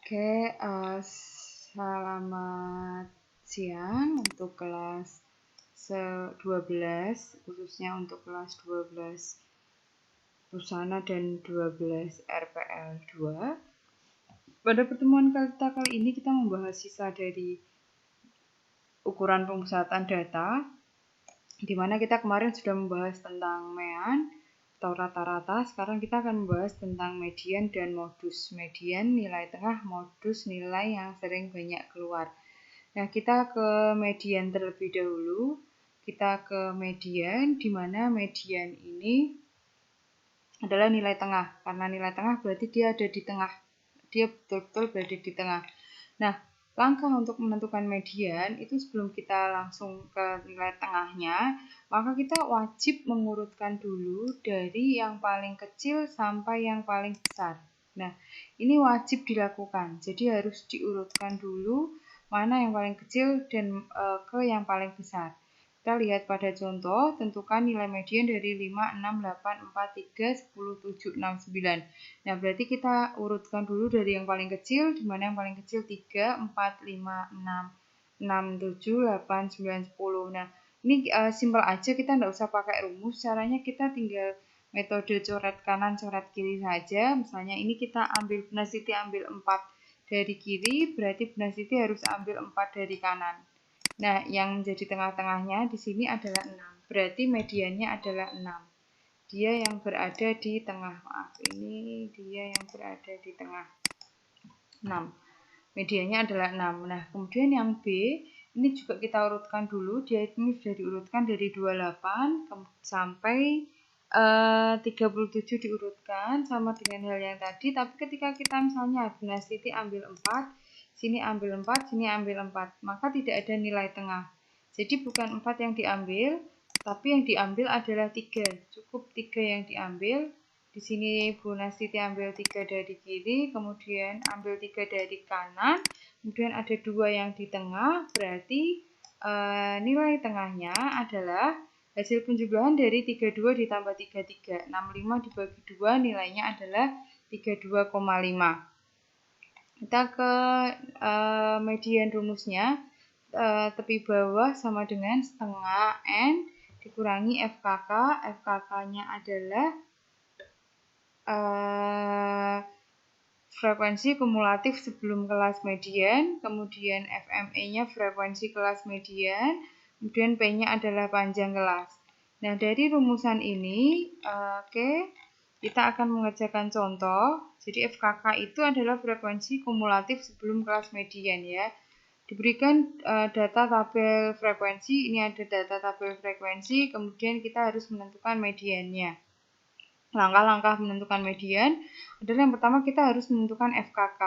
Oke, selamat siang untuk kelas 12, khususnya untuk kelas 12 Busana dan 12 RPL 2. Pada pertemuan kita kali ini kita membahas sisa dari ukuran pemusatan data, di mana kita kemarin sudah membahas tentang mean atau rata-rata. Sekarang kita akan membahas tentang median dan modus. Median nilai tengah, modus nilai yang sering banyak keluar. Nah, kita ke median terlebih dahulu. Kita ke median, di mana median ini adalah nilai tengah. Karena nilai tengah berarti dia ada di tengah. Dia betul-betul berada di tengah. Nah, langkah untuk menentukan median itu sebelum kita langsung ke nilai tengahnya, maka kita wajib mengurutkan dulu dari yang paling kecil sampai yang paling besar. Nah, ini wajib dilakukan. Jadi harus diurutkan dulu mana yang paling kecil dan ke yang paling besar. Kita lihat pada contoh, tentukan nilai median dari 5, 6, 8, 4, 3, 10, 7, 6, 9. Nah, berarti kita urutkan dulu dari yang paling kecil, di mana yang paling kecil 3, 4, 5, 6, 6, 7, 8, 9, 10. Nah, ini simpel aja, kita nggak usah pakai rumus. Caranya kita tinggal metode coret kanan, coret kiri saja. Misalnya ini kita ambil Bunda Siti ambil 4 dari kiri, berarti Bunda Siti harus ambil 4 dari kanan. Nah, yang menjadi tengah-tengahnya di sini adalah 6. Berarti mediannya adalah 6. Dia yang berada di tengah. Maaf, ini dia yang berada di tengah. 6. Mediannya adalah 6. Nah, kemudian yang B, ini juga kita urutkan dulu. Dia ini sudah diurutkan dari 28 sampai 37 diurutkan sama dengan hal yang tadi. Tapi ketika kita misalnya Bunda Siti ambil 4, sini ambil 4, sini ambil 4, maka tidak ada nilai tengah. Jadi bukan 4 yang diambil, tapi yang diambil adalah 3. Cukup 3 yang diambil. Di sini Bu Nastiti ambil 3 dari kiri, kemudian ambil 3 dari kanan, kemudian ada 2 yang di tengah, berarti nilai tengahnya adalah hasil penjumlahan dari 32 ditambah 33. 65 dibagi 2 nilainya adalah 32,5. Kita ke median rumusnya, tepi bawah sama dengan setengah N dikurangi FKK. FKK-nya adalah frekuensi kumulatif sebelum kelas median, kemudian FME-nya frekuensi kelas median, kemudian P-nya adalah panjang kelas. Nah, dari rumusan ini, kita akan mengerjakan contoh. Jadi FKK itu adalah frekuensi kumulatif sebelum kelas median ya. Diberikan data tabel frekuensi, ini ada data tabel frekuensi, kemudian kita harus menentukan mediannya. Langkah-langkah menentukan median adalah yang pertama kita harus menentukan FKK.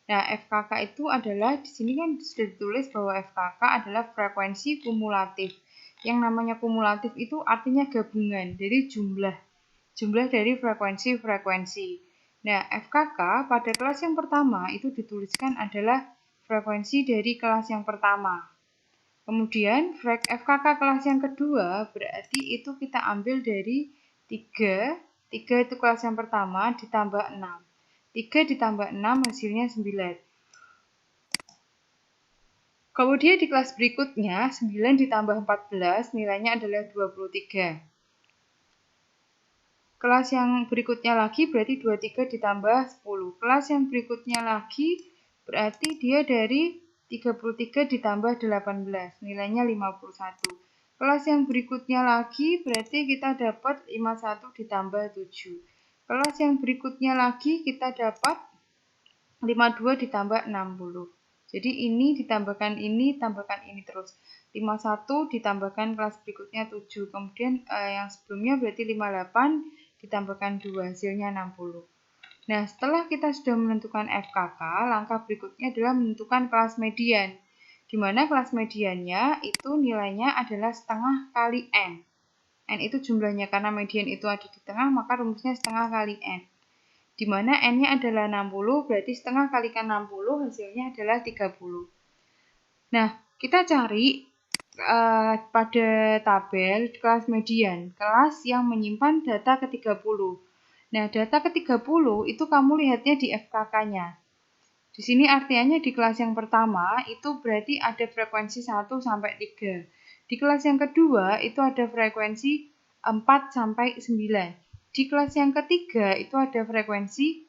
Nah, FKK itu adalah di sini kan sudah ditulis bahwa FKK adalah frekuensi kumulatif. Yang namanya kumulatif itu artinya gabungan dari jumlah dari frekuensi-frekuensi. Nah, FKK pada kelas yang pertama itu dituliskan adalah frekuensi dari kelas yang pertama. Kemudian FKK kelas yang kedua berarti itu kita ambil dari 3 itu kelas yang pertama ditambah 6. 3 ditambah 6 hasilnya 9. Kemudian di kelas berikutnya 9 ditambah 14 nilainya adalah 23. Kelas yang berikutnya lagi berarti 23 ditambah 10. Kelas yang berikutnya lagi berarti dia dari 33 ditambah 18. Nilainya 51. Kelas yang berikutnya lagi berarti kita dapat 51 ditambah 7. Kelas yang berikutnya lagi kita dapat 52 ditambah 60. Jadi ini ditambahkan ini, tambahkan ini terus. 51 ditambahkan kelas berikutnya 7. Kemudian yang sebelumnya berarti 58 ditambahkan 2, hasilnya 60. Nah, setelah kita sudah menentukan FKK, langkah berikutnya adalah menentukan kelas median. Di mana kelas mediannya itu nilainya adalah setengah kali N. N itu jumlahnya, karena median itu ada di tengah, maka rumusnya setengah kali N. Di mana N-nya adalah 60, berarti setengah kalikan 60 hasilnya adalah 30. Nah, kita cari pada tabel kelas median, kelas yang menyimpan data ke-30. Nah, data ke-30 itu kamu lihatnya di FKK-nya. Di sini artinya di kelas yang pertama itu berarti ada frekuensi 1 sampai 3. Di kelas yang kedua itu ada frekuensi 4 sampai 9. Di kelas yang ketiga itu ada frekuensi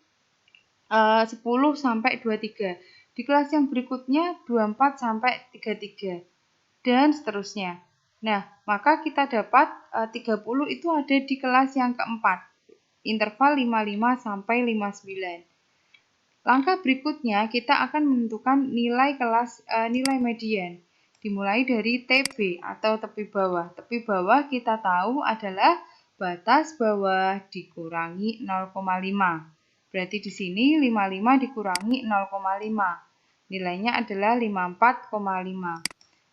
10 sampai 23. Di kelas yang berikutnya 24 sampai 33 dan seterusnya. Nah, maka kita dapat 30 itu ada di kelas yang keempat, interval 55 sampai 59. Langkah berikutnya kita akan menentukan nilai nilai median. Dimulai dari TB atau tepi bawah. Tepi bawah kita tahu adalah batas bawah dikurangi 0,5. Berarti di sini 55 dikurangi 0,5. Nilainya adalah 54,5.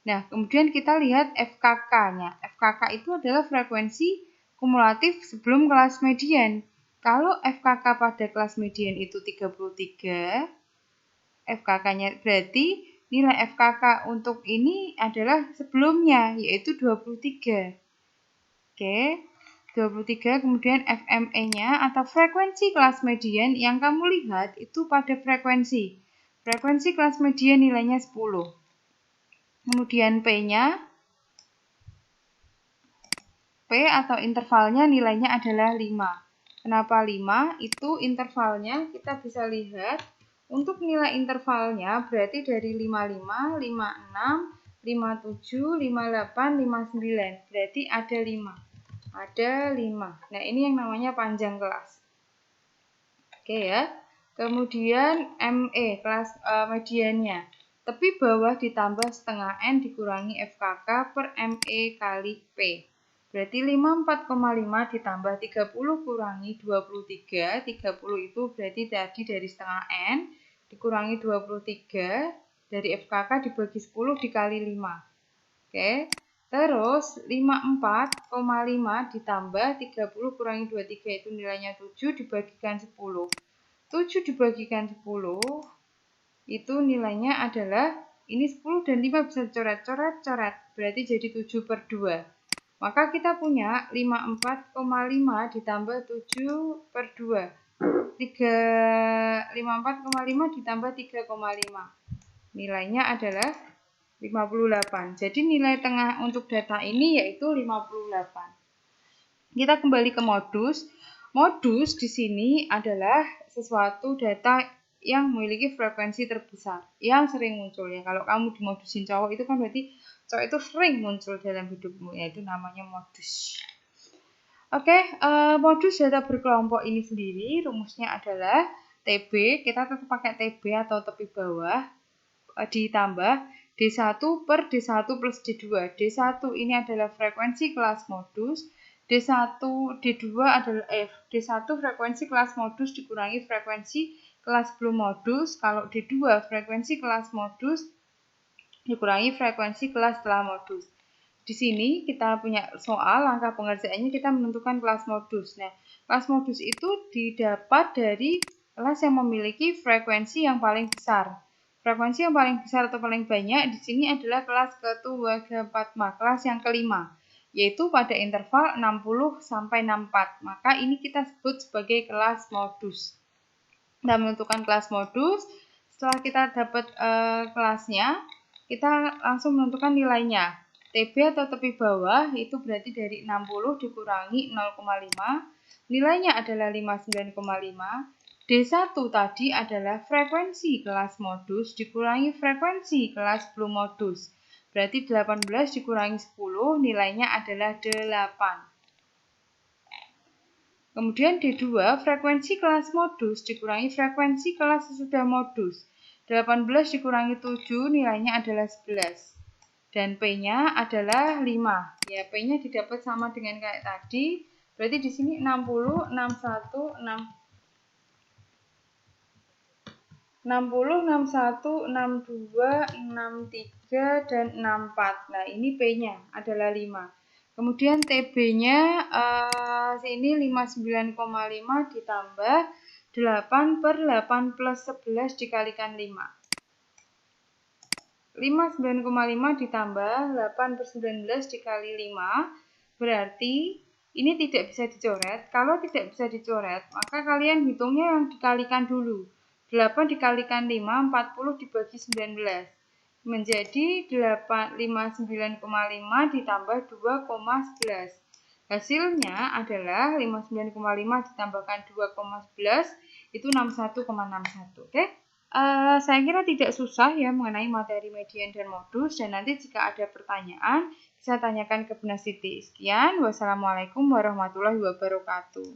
Nah, kemudian kita lihat FKK-nya. FKK itu adalah frekuensi kumulatif sebelum kelas median. Kalau FKK pada kelas median itu 33, FKK-nya berarti nilai FKK untuk ini adalah sebelumnya, yaitu 23. Oke, 23. Kemudian FME-nya atau frekuensi kelas median yang kamu lihat itu pada frekuensi. Frekuensi kelas median nilainya 10. Kemudian P-nya, P atau intervalnya nilainya adalah 5. Kenapa 5? Itu intervalnya kita bisa lihat. Untuk nilai intervalnya berarti dari 55, 56, 57, 58, 59. Berarti ada 5. Ada 5. Nah, ini yang namanya panjang kelas. Oke ya. Kemudian ME, kelas mediannya. Tepi bawah ditambah setengah N dikurangi FKK per ME kali P. Berarti 54,5 ditambah 30 kurangi 23. 30 itu berarti tadi dari setengah N dikurangi 23. Dari FKK dibagi 10 dikali 5. Oke. Terus 54,5 ditambah 30 kurangi 23 itu nilainya 7 dibagikan 10. 7 dibagikan 10 itu nilainya adalah ini 10 dan 5 bisa coret-coret, berarti jadi 7 per 2. Maka kita punya 54,5 ditambah 7 per 2. 54,5 ditambah 3,5. Nilainya adalah 58. Jadi nilai tengah untuk data ini yaitu 58. Kita kembali ke modus. Modus di sini adalah sesuatu data yang memiliki frekuensi terbesar yang sering muncul ya. Kalau kamu dimodusin cowok itu kan berarti cowok itu sering muncul dalam hidupmu, yaitu namanya modus. Oke, modus data berkelompok ini sendiri rumusnya adalah TB, kita tetap pakai TB atau tepi bawah ditambah D1 per D1 plus D2. D1 ini adalah frekuensi kelas modus, D1, D2 adalah D1 frekuensi kelas modus dikurangi frekuensi kelas belum modus. Kalau D2 frekuensi kelas modus dikurangi frekuensi kelas setelah modus. Di sini kita punya soal, langkah pengerjaannya kita menentukan kelas modus. Nah, kelas modus itu didapat dari kelas yang memiliki frekuensi yang paling besar. Frekuensi yang paling besar atau paling banyak di sini adalah kelas ke-24, kelas yang kelima, yaitu pada interval 60 sampai 64. Maka ini kita sebut sebagai kelas modus. Kita menentukan kelas modus. Setelah kita dapat kelasnya, kita langsung menentukan nilainya. TB atau tepi bawah itu berarti dari 60 dikurangi 0,5. Nilainya adalah 59,5. D1 tadi adalah frekuensi kelas modus dikurangi frekuensi kelas belum modus. Berarti 18 dikurangi 10, nilainya adalah 8. Kemudian D2, frekuensi kelas modus dikurangi frekuensi kelas sesudah modus. 18 dikurangi 7, nilainya adalah 11. Dan P-nya adalah 5. Ya, P-nya didapat sama dengan kayak tadi. Berarti di sini 60, 61, 61, 62, 63, dan 64. Nah, ini P-nya adalah 5. Kemudian TB-nya sini 59,5 ditambah 8 per 8 plus 11 dikalikan 5. 59,5 ditambah 8 per 19 dikali 5. Berarti ini tidak bisa dicoret. Kalau tidak bisa dicoret, maka kalian hitungnya yang dikalikan dulu. 8 dikalikan 5, 40 dibagi 19. Menjadi 59,5 ditambah 2,11. Hasilnya adalah 59,5 ditambahkan 2,11 itu 61,61. Oke? Saya kira tidak susah ya mengenai materi median dan modus, dan nanti jika ada pertanyaan bisa tanyakan ke Bunda Siti. Sekian, wassalamualaikum warahmatullahi wabarakatuh.